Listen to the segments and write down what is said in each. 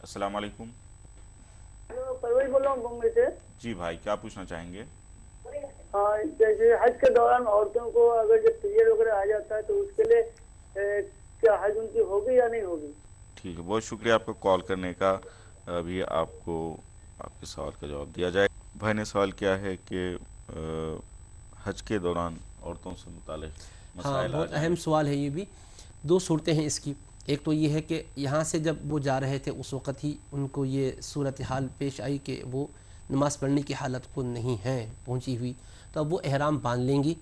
السلام علیکم. پرویز بول رہا ہوں بمبئی سے. جی بھائی، کیا پوچھنا چاہیں گے؟ جیسے حج کے دوران عورتوں کو اگر جب پیریڈ وغیرہ آ جاتا ہے تو اس کے لیے کیا حج ان کی ہوگی یا نہیں ہوگی؟ ٹھیک ہے، بہت شکریہ آپ کو کال کرنے کا. ابھی آپ کو آپ کے سوال کا جواب دیا جائے. بھائی نے سوال کیا ہے کہ حج کے دوران عورتوں سے متعلق ہاں، مسائل آ بہت جائیں. اہم سوال ہے یہ بھی. دو صورتیں ہیں اس کی. ایک تو یہ ہے کہ یہاں سے جب وہ جا رہے تھے اس وقت ہی ان کو یہ صورتحال پیش آئی کہ وہ نماز پڑھنے کی حالت کو نہیں ہے پہنچی ہوئی، تو اب وہ احرام باندھ لیں گی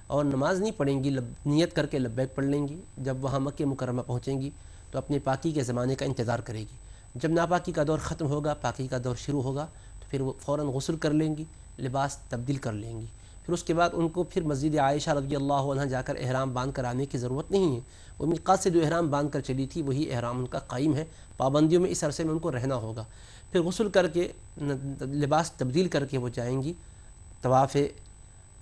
اور نماز نہیں پڑھیں گی، نیت کر کے لبیک پڑھ لیں گی. جب وہاں مکہ مکرمہ پہنچیں گی تو اپنے پاکی کے زمانے کا انتظار کرے گی. جب ناپاکی کا دور ختم ہوگا، پاکی کا دور شروع ہوگا، تو پھر وہ فوراً غسل کر لیں گی، لباس تبدیل کر لیں گی. پھر اس کے بعد ان کو پھر مسجد عائشہ رضی اللہ عنہ جا کر احرام باندھ کر آنے کی ضرورت نہیں ہے. وہ میقات سے جو احرام باندھ کر چلی تھی وہی احرام ان کا قائم ہے. پابندیوں میں اس عرصے میں ان کو رہنا ہوگا. پھر غسل کر کے لباس تبدیل کر کے وہ جائیں گی، طواف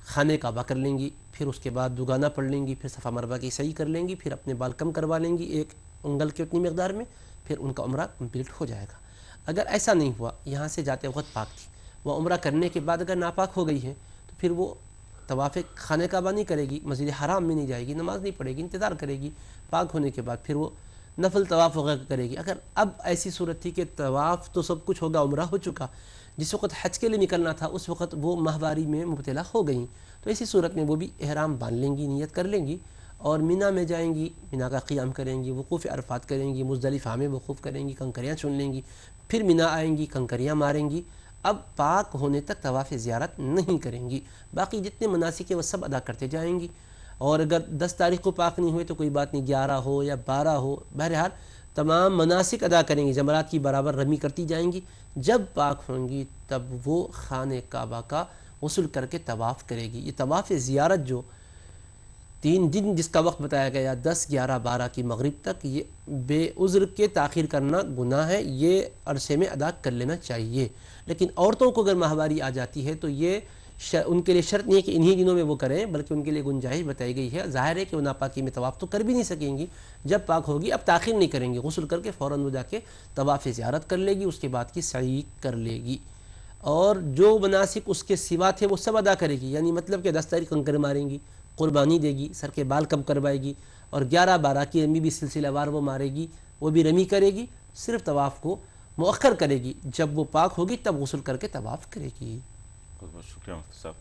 خانہ کعبہ کر لیں گی، پھر اس کے بعد دوگانہ پڑھ لیں گی، پھر صفا مروہ کی سعی کر لیں گی، پھر اپنے بال کم کروا لیں گی ایک انگل کی اتنی مقدار میں، پھر ان کا عمرہ کمپلیٹ ہو جائے گا. اگر ایسا نہیں ہوا، یہاں سے جاتے وقت پاک تھی، وہ عمرہ کرنے کے بعد اگر ناپاک ہو گئی ہے تو پھر وہ طواف خانہ کعبہ نہیں کرے گی، مسجد حرام میں نہیں جائے گی، نماز نہیں پڑھے گی، انتظار کرے گی. پاک ہونے کے بعد پھر وہ نفل طواف وغیرہ کرے گی. اگر اب ایسی صورت تھی کہ طواف تو سب کچھ ہوگا، عمرہ ہو چکا، جس وقت حج کے لیے نکلنا تھا اس وقت وہ ماہواری میں مبتلا ہو گئیں، تو ایسی صورت میں وہ بھی احرام باندھ لیں گی، نیت کر لیں گی اور مینا میں جائیں گی، مینا کا قیام کریں گی، وقوف عرفات کریں گی، مزدلفہ میں وقوف کریں گی، کنکریاں چن لیں گی، پھر مینا آئیں گی، کنکریاں ماریں گی. اب پاک ہونے تک طواف زیارت نہیں کریں گی. باقی جتنے مناسک ہیں وہ سب ادا کرتے جائیں گی. اور اگر 10 تاریخ کو پاک نہیں ہوئے تو کوئی بات نہیں، 11 ہو یا 12 ہو، بہرحال تمام مناسک ادا کریں گی، جمرات کی برابر رمی کرتی جائیں گی. جب پاک ہوں گی تب وہ خانہ کعبہ کا غسل کر کے طواف کرے گی. یہ طواف زیارت جو 3 دن جس کا وقت بتایا گیا 10 11 12 کی مغرب تک، یہ بے عذر کے تاخیر کرنا گناہ ہے، یہ عرصے میں ادا کر لینا چاہیے. لیکن عورتوں کو اگر ماہواری آ جاتی ہے تو یہ ان کے لیے شرط نہیں ہے کہ انہی دنوں میں وہ کریں، بلکہ ان کے لیے گنجائش بتائی گئی ہے. ظاہر ہے کہ وہ ناپاکی میں طواف تو کر بھی نہیں سکیں گی. جب پاک ہوگی اب تاخیر نہیں کریں گی، غسل کر کے فوراً وہ جا کے طواف زیارت کر لے گی، اس کے بعد کی سعی کر لے گی. اور جو مناسک اس کے سوا تھے وہ سب ادا کرے گی. یعنی مطلب کہ 10 تاریخ کنکر ماریں گی، قربانی دے گی، سر کے بال کم کروائے گی، اور 11 12 کی رمی بھی سلسلہ وار وہ مارے گی، وہ بھی رمی کرے گی. صرف طواف کو مؤخر کرے گی، جب وہ پاک ہوگی تب غسل کر کے طواف کرے گی. بہت بہت شکریہ مفتی صاحب.